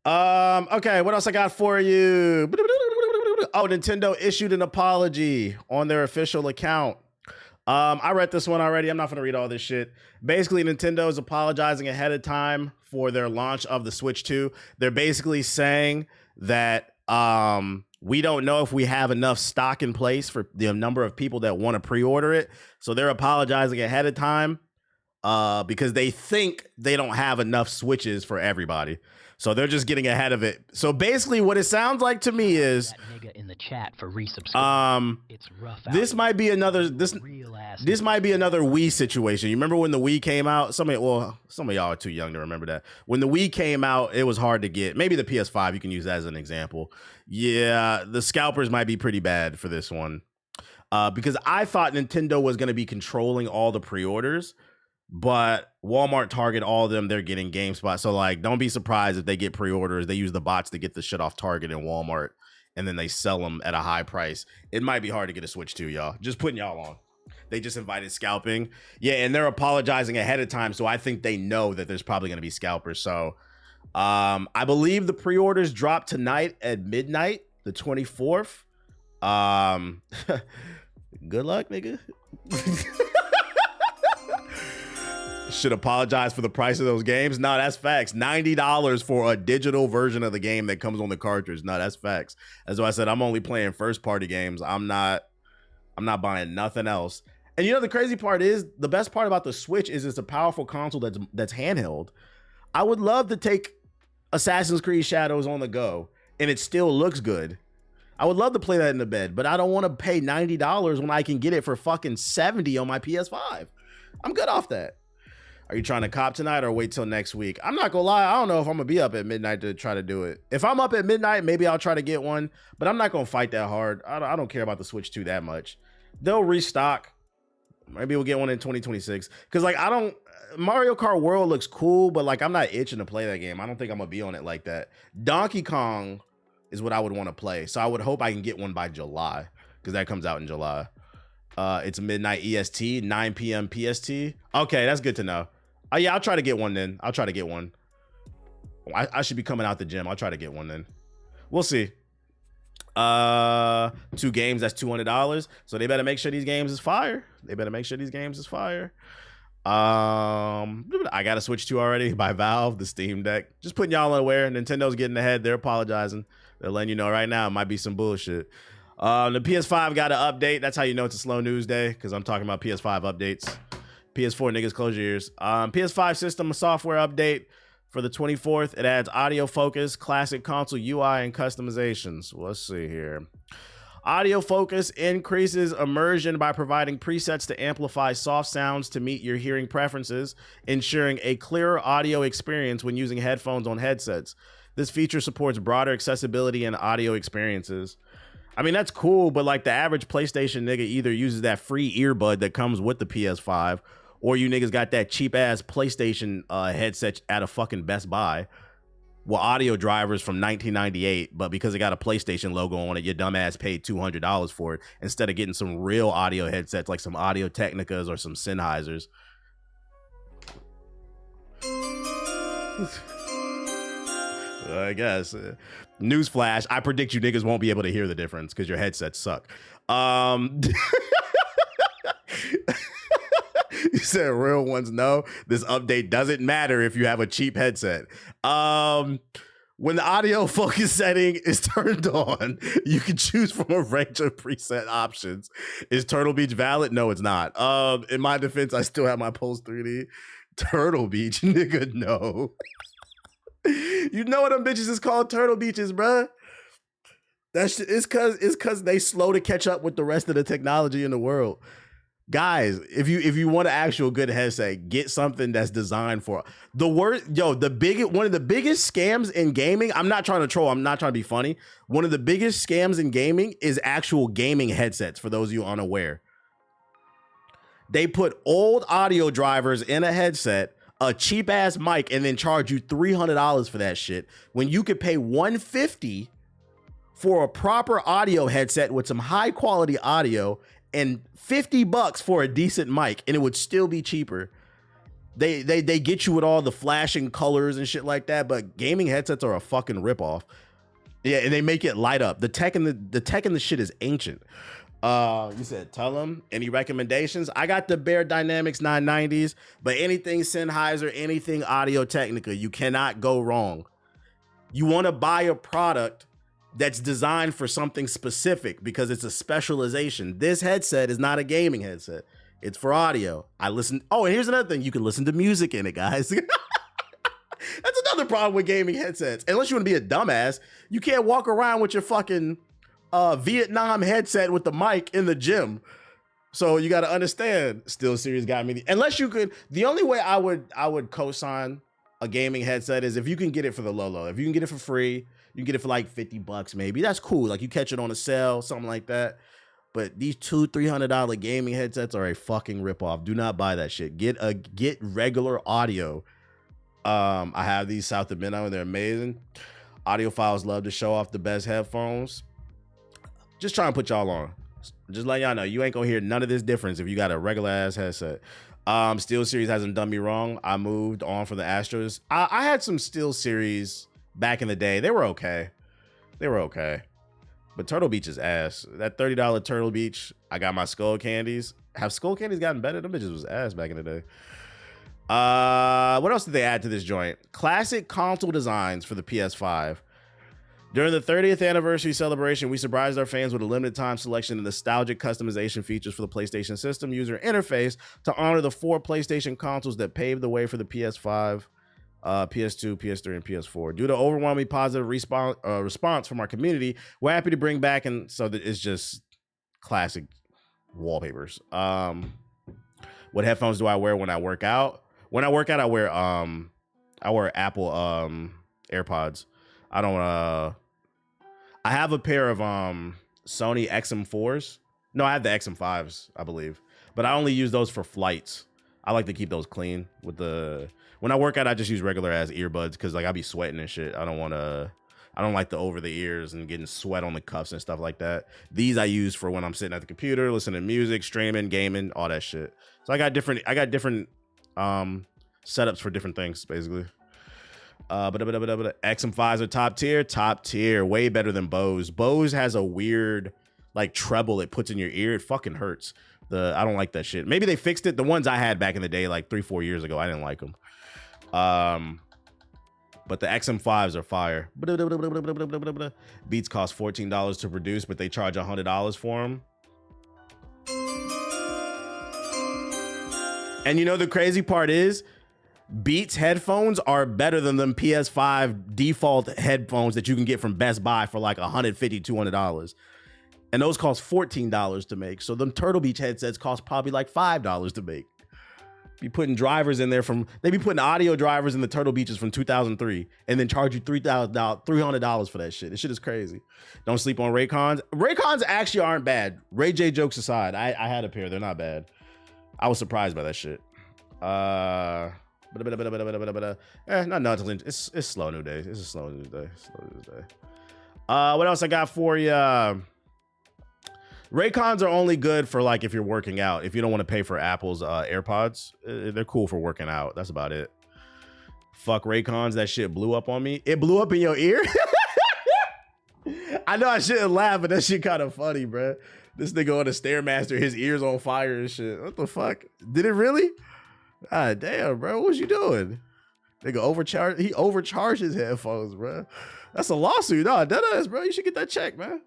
Okay, what else I got for you? Oh, Nintendo issued an apology on their official account. I read this one already. I'm not going to read all this shit. Basically, Nintendo is apologizing ahead of time for their launch of the Switch 2. They're basically saying that we don't know if we have enough stock in place for the number of people that want to pre-order it. So they're apologizing ahead of time because they think they don't have enough Switches for everybody. So they're just getting ahead of it. So basically what it sounds like to me is that nigga in the chat for resubscribe. It's rough out. This might be another this might be another Wii situation. You remember when the Wii came out? Some of y'all are too young to remember that. When the Wii came out, it was hard to get. Maybe the PS5, you can use that as an example. Yeah, the scalpers might be pretty bad for this one. Because I thought Nintendo was going to be controlling all the pre-orders. But Walmart, Target, all of them, they're getting GameSpot. So, like, don't be surprised if they get pre-orders. They use the bots to get the shit off Target and Walmart, and then they sell them at a high price. It might be hard to get a Switch 2, y'all. Just putting y'all on. They just invited scalping. Yeah, and they're apologizing ahead of time, so I think they know that there's probably going to be scalpers. So, I believe the pre-orders drop tonight at midnight, the 24th. Good luck, nigga. Should apologize for the price of those games. No, that's facts. $90 for a digital version of the game that comes on the cartridge. No, that's facts. That's why I said I'm only playing first party games. I'm not buying nothing else. And you know the crazy part is, the best part about the Switch is it's a powerful console that's handheld. I would love to take Assassin's Creed Shadows on the go and it still looks good. I would love to play that in the bed, but I don't want to pay $90 when I can get it for fucking $70 on my PS5. I'm good off that. Are you trying to cop tonight or wait till next week? I'm not gonna lie, I don't know if I'm gonna be up at midnight to try to do it. If I'm up at midnight, maybe I'll try to get one, but I'm not gonna fight that hard. I don't care about the Switch 2 that much. They'll restock. Maybe we'll get one in 2026. Because like Mario Kart World looks cool, but like I'm not itching to play that game. I don't think I'm gonna be on it like that. Donkey Kong is what I would want to play. So I would hope I can get one by July, because that comes out in July. It's midnight EST, 9 p.m. PST. Okay, that's good to know. Oh yeah, I'll try to get one then. I'll try to get one. I should be coming out the gym. I'll try to get one then. We'll see. 2 games, that's $200. So they better make sure these games is fire. I got a Switch 2 already by Valve, the Steam Deck. Just putting y'all aware. Nintendo's getting ahead. They're apologizing. They're letting you know right now it might be some bullshit. The PS5 got an update. That's how you know it's a slow news day, because I'm talking about PS5 updates. PS4 niggas, close your ears. PS5 system software update for the 24th. It adds audio focus, classic console UI, and customizations. Let's see here. Audio focus increases immersion by providing presets to amplify soft sounds to meet your hearing preferences, ensuring a clearer audio experience when using headphones on headsets. This feature supports broader accessibility and audio experiences. I mean, that's cool, but like the average PlayStation nigga either uses that free earbud that comes with the PS5, or you niggas got that cheap ass PlayStation headset at a fucking Best Buy. Well, audio drivers from 1998, but because it got a PlayStation logo on it, your dumb ass paid $200 for it instead of getting some real audio headsets like some Audio Technicas or some Sennheisers. I guess. Newsflash, I predict you niggas won't be able to hear the difference because your headsets suck. You said real ones no. This update doesn't matter if you have a cheap headset. When the audio focus setting is turned on, you can choose from a range of preset options. Is Turtle Beach valid? No, it's not. In my defense, I still have my Pulse 3D. Turtle Beach, nigga, no. You know what them bitches is called Turtle Beaches, bruh. That's it's cause they slow to catch up with the rest of the technology in the world. Guys, if you want an actual good headset, get something that's designed for the worst. One of the biggest scams in gaming. I'm not trying to troll. I'm not trying to be funny. One of the biggest scams in gaming is actual gaming headsets. For those of you unaware, they put old audio drivers in a headset, a cheap ass mic, and then charge you $300 for that shit when you could pay $150 for a proper audio headset with some high quality audio and $50 for a decent mic, and it would still be cheaper. They get you with all the flashing colors and shit like that, but gaming headsets are a fucking ripoff. Yeah, and they make it light up. The tech in the shit is ancient. You said tell them any recommendations. I got the Bear Dynamics 990s, but anything Sennheiser, anything Audio Technica, you cannot go wrong. You want to buy a product that's designed for something specific because it's a specialization. This headset is not a gaming headset. It's for audio. Oh, and here's another thing. You can listen to music in it, guys. That's another problem with gaming headsets. Unless you want to be a dumbass, you can't walk around with your fucking Vietnam headset with the mic in the gym. So you got to understand, SteelSeries got me. Unless you could, the only way I would co-sign a gaming headset is if you can get it for the low. If you can get it for free, you can get it for like $50 maybe. That's cool. Like you catch it on a sale, something like that. But these $200-$300 gaming headsets are a fucking ripoff. Do not buy that shit. Get regular audio. I have these south of midnight and they're amazing. Audiophiles love to show off the best headphones. Just trying to put y'all on. Just let y'all know you ain't gonna hear none of this difference if you got a regular ass headset. SteelSeries hasn't done me wrong. I moved on for the Astros. I had some SteelSeries back in the day. They were okay. But Turtle Beach is ass. That $30 Turtle Beach, I got my Skull Candies. Have Skull Candies gotten better? Them bitches was ass back in the day. What else did they add to this joint? Classic console designs for the PS5. During the 30th anniversary celebration, we surprised our fans with a limited time selection of nostalgic customization features for the PlayStation System user interface to honor the 4 PlayStation consoles that paved the way for the PS5, PS2, PS3, and PS4. Due to overwhelmingly positive response from our community, we're happy to bring back, and so that it's just classic wallpapers. What headphones do I wear when I work out? When I work out, I wear Apple AirPods. I have a pair of Sony XM4s. No, I have the XM5s, I believe. But I only use those for flights. I like to keep those clean. When I work out, I just use regular ass earbuds because like I be sweating and shit. I don't like the over the ears and getting sweat on the cuffs and stuff like that. These I use for when I'm sitting at the computer, listening to music, streaming, gaming, all that shit. So I got different setups for different things, basically. XM5s are top tier, way better than Bose. Bose has a weird like treble it puts in your ear. It fucking hurts. I don't like that shit. Maybe they fixed it. The ones I had back in the day, like 3-4 years ago, I didn't like them. But the XM5s are fire. Beats cost $14 to produce, but they charge $100 for them. And you know the crazy part is, Beats headphones are better than them PS5 default headphones that you can get from Best Buy for like $150, $200. And those cost $14 to make. So them Turtle Beach headsets cost probably like $5 to make. Be putting drivers in there they be putting audio drivers in the Turtle Beaches from 2003 and then charge you $300 for that shit. This shit is crazy. Don't sleep on Raycons. Raycons actually aren't bad. Ray J jokes aside, I had a pair. They're not bad. I was surprised by that shit. Not nothing. It's slow new day. It's a slow news day. What else I got for you? Raycons are only good for like if you're working out. If you don't want to pay for Apple's AirPods, they're cool for working out. That's about it. Fuck Raycons. That shit blew up on me. It blew up in your ear? I know I shouldn't laugh, but that shit kind of funny, bro. This nigga on the Stairmaster, his ears on fire and shit. What the fuck? Did it really? God damn, bro. What was you doing? Nigga he overcharged his headphones, bro. That's a lawsuit. No, that is, bro. You should get that check, man.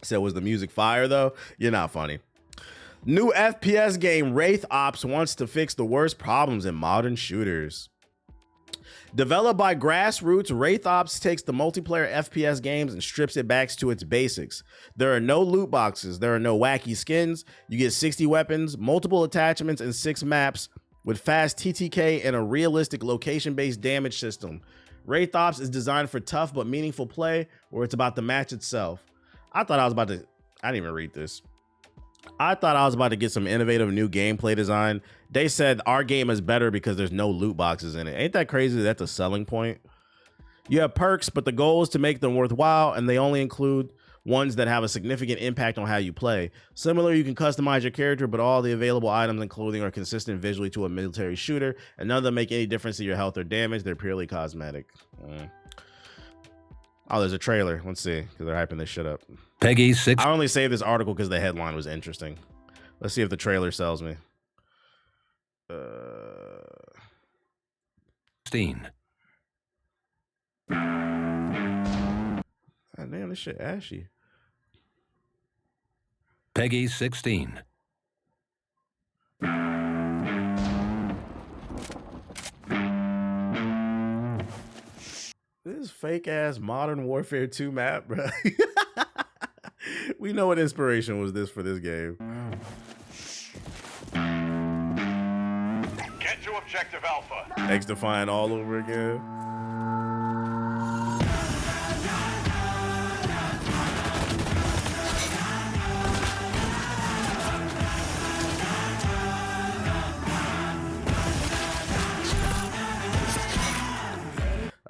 So was the music fire though? You're not funny. New FPS game Wraith Ops wants to fix the worst problems in modern shooters. Developed by Grassroots, Wraith Ops takes the multiplayer FPS games and strips it back to its basics. There are no loot boxes. There are no wacky skins. You get 60 weapons, multiple attachments, and 6 maps with fast TTK and a realistic location-based damage system. Wraith Ops is designed for tough but meaningful play where it's about the match itself. I didn't even read this. I thought I was about to get some innovative new gameplay design. They said our game is better because there's no loot boxes in it. Ain't that crazy? That's a selling point. You have perks, but the goal is to make them worthwhile, and they only include ones that have a significant impact on how you play. Similar, you can customize your character, but all the available items and clothing are consistent visually to a military shooter, and none of them make any difference to your health or damage. They're purely cosmetic. Oh, there's a trailer. Let's see, because they're hyping this shit up. Peggy 6. I only saved this article because the headline was interesting. Let's see if the trailer sells me. 16. God damn, this shit ashy. Peggy 16. This is fake ass Modern Warfare 2 map, bro. We know what inspiration was this for this game. Get to objective Alpha. X-Defiant all over again.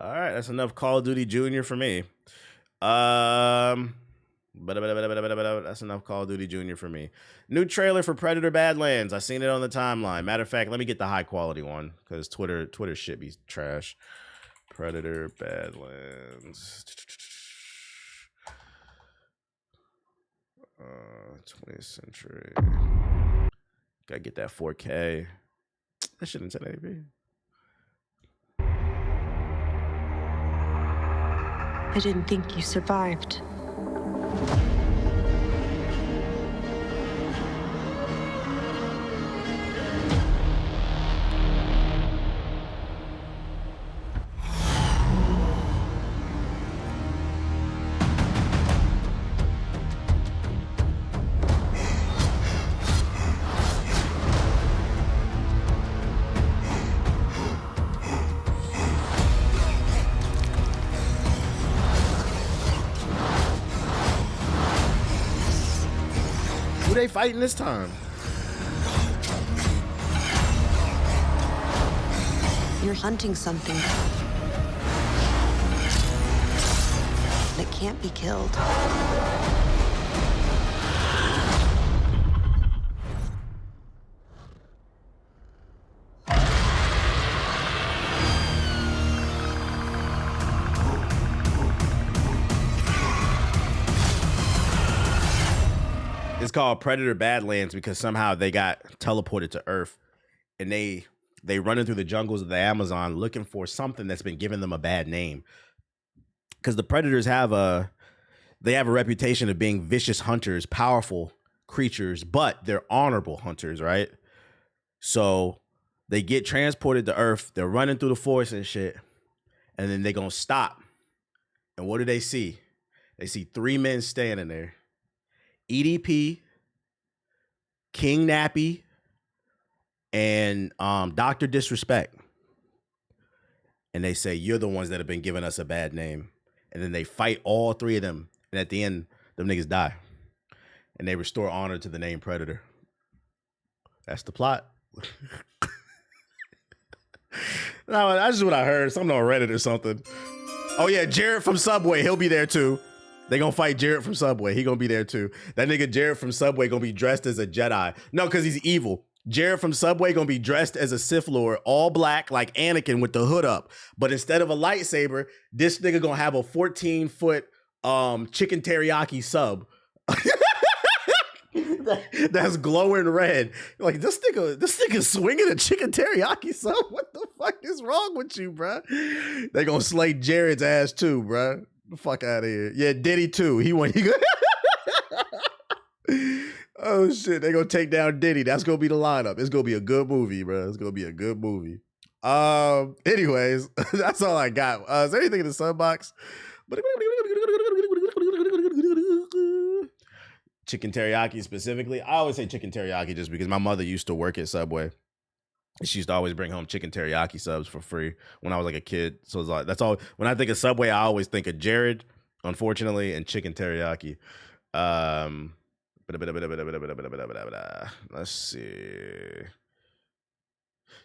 All right, that's enough Call of Duty Junior for me. That's enough Call of Duty Junior for me. New trailer for Predator Badlands. I seen it on the timeline. Matter of fact, let me get the high quality one because Twitter shit be trash. Predator Badlands. 20th century. Gotta get that 4K. That shit in 1080p. I didn't think you survived. Who they fighting this time? You're hunting something that can't be killed. It's called Predator Badlands because somehow they got teleported to Earth, and they running through the jungles of the Amazon looking for something that's been giving them a bad name. Because the Predators have a reputation of being vicious hunters, powerful creatures, but they're honorable hunters, right? So they get transported to Earth. They're running through the forest and shit, and then they're gonna stop. And what do they see? They see 3 men standing there. EDP, King Nappy, and Dr. Disrespect. And they say, you're the ones that have been giving us a bad name. And then they fight all 3 of them. And at the end, them niggas die. And they restore honor to the name Predator. That's the plot. No, that's just what I heard. Something on Reddit or something. Oh yeah, Jared from Subway, he'll be there too. They gonna fight Jared from Subway. He gonna be there too. That nigga Jared from Subway gonna be dressed as a Jedi. No, because he's evil. Jared from Subway gonna be dressed as a Sith Lord, all black like Anakin with the hood up. But instead of a lightsaber, this nigga gonna have a 14-foot chicken teriyaki sub. That's glowing red. Like this nigga swinging a chicken teriyaki sub. What the fuck is wrong with you, bruh? They gonna slay Jared's ass too, bruh. The fuck out of here. Yeah, Diddy too. He oh shit, they gonna take down Diddy. That's gonna be the lineup. It's gonna be a good movie, bro. It's gonna be a good movie. Anyways, that's all I got. Is there anything in the sunbox? Chicken teriyaki specifically. I always say chicken teriyaki just because my mother used to work at Subway. She used to always bring home chicken teriyaki subs for free when I was like a kid. So it's like, that's all. When I think of Subway, I always think of Jared, unfortunately, and chicken teriyaki. Let's see.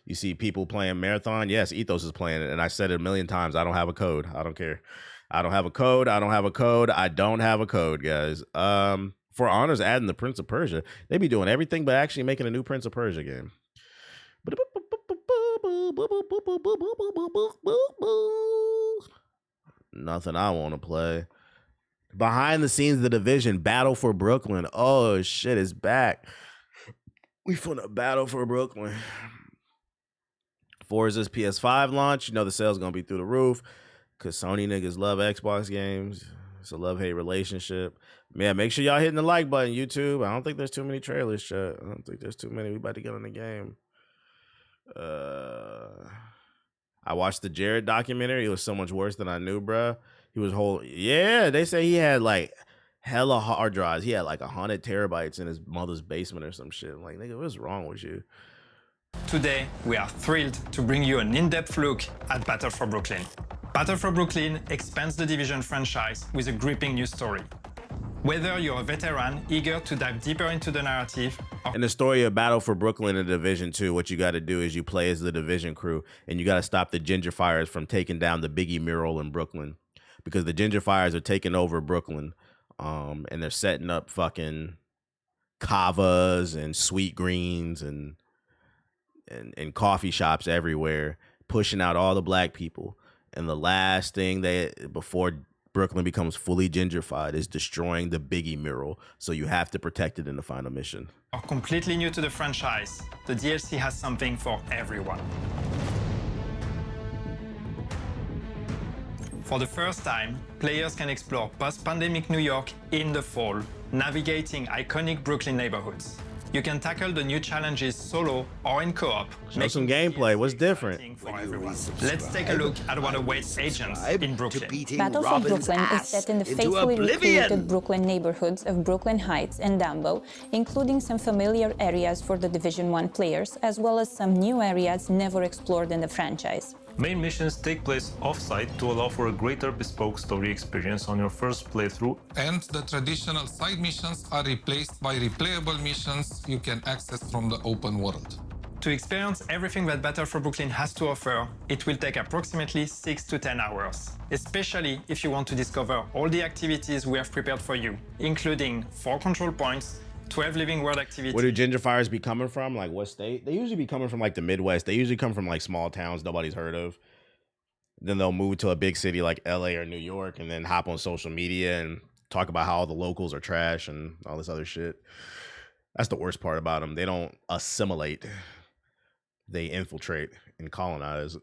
You see people playing Marathon? Yes, Ethos is playing it. And I said it a million times. I don't have a code. I don't care. I don't have a code. I don't have a code. I don't have a code, guys. For Honor's adding the Prince of Persia. They be doing everything but actually making a new Prince of Persia game. Nothing I want to play. Behind the scenes of The Division, Battle for Brooklyn. Oh, shit, it's back. We finna battle for Brooklyn. Forza's PS5 launch. You know the sale's gonna be through the roof because Sony niggas love Xbox games. It's a love-hate relationship. Yeah, make sure y'all hitting the like button, YouTube. I don't think there's too many trailers, chat. I don't think there's too many. We about to get on the game. I watched the Jared documentary. It was so much worse than I knew, bruh. He was yeah, they say he had like hella hard drives. He had like 100 terabytes in his mother's basement or some shit. I'm like, nigga, what's wrong with you? Today, we are thrilled to bring you an in-depth look at Battle for Brooklyn. Battle for Brooklyn expands the Division franchise with a gripping new story. Whether you're a veteran eager to dive deeper into the narrative, in the story of Battle for Brooklyn and Division 2, what you got to do is you play as the Division crew, and you got to stop the Ginger Fires from taking down the Biggie mural in Brooklyn, because the Ginger Fires are taking over Brooklyn, and they're setting up fucking kavas and sweet greens and coffee shops everywhere, pushing out all the black people. And the last thing before Brooklyn becomes fully gingerfied is destroying the Biggie mural. So you have to protect it in the final mission. Are completely new to the franchise, the DLC has something for everyone. For the first time, players can explore post-pandemic New York in the fall, navigating iconic Brooklyn neighborhoods. You can tackle the new challenges solo or in co-op. Show some gameplay. What's different? Let's take a look at what awaits agents in Brooklyn. Battle for Brooklyn is set in the faithfully recreated Brooklyn neighborhoods of Brooklyn Heights and Dumbo, including some familiar areas for the Division 1 players, as well as some new areas never explored in the franchise. Main missions take place off-site to allow for a greater bespoke story experience on your first playthrough. And the traditional side missions are replaced by replayable missions you can access from the open world. To experience everything that Battle for Brooklyn has to offer, it will take approximately 6 to 10 hours, especially if you want to discover all the activities we have prepared for you, including 4 control points, 12 living world activities. Where do Ginger Fires be coming from? Like what state? They usually be coming from like the Midwest. They usually come from like small towns nobody's heard of. Then they'll move to a big city like LA or New York and then hop on social media and talk about how all the locals are trash and all this other shit. That's the worst part about them. They don't assimilate. They infiltrate and colonize.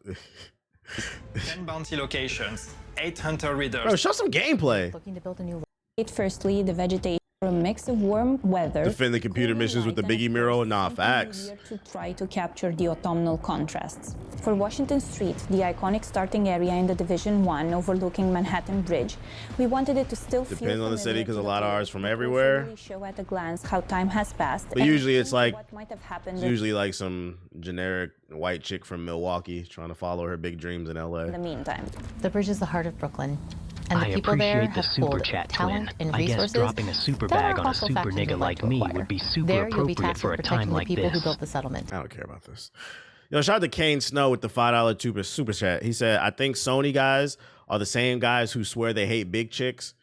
10 bounty locations, 8 hunter readers. Bro, show some gameplay. Looking to build a new. Firstly, the vegetation. A mix of warm weather. Defend the computer missions with the Biggie mural? Nah, facts. To try to capture the autumnal contrasts. For Washington Street, the iconic starting area in the Division 1 overlooking Manhattan Bridge, we wanted it to still feel depends on the city because a lot of ours from everywhere. Really show at a glance how time has passed. But usually it's like what might have happened. It's usually like some generic white chick from Milwaukee trying to follow her big dreams in LA. In the meantime, the bridge is the heart of Brooklyn. And the I people there appreciate the have super pulled chat, talent twin. and I resources guess dropping a super that bag are on a also super factors nigga you'd like to me acquire. would be super There, you'll be appropriate tasked for with a time protecting like the people this. who built the settlement. I don't care about this. Yo, shout out to Kane Snow with the $5 super chat. He said, I think Sony guys are the same guys who swear they hate big chicks.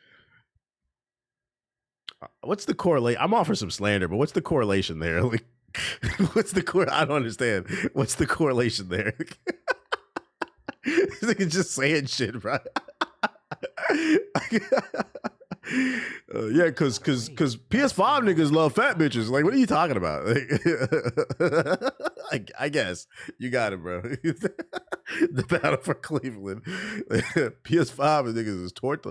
What's the correlation? I'm all for some slander, but what's the correlation there? Like, I don't understand. What's the correlation there? This nigga just saying shit, bro. Yeah, cause PS5 niggas love fat bitches. Like, what are you talking about? I guess you got it, bro. The battle for Cleveland. PS5 niggas is torture.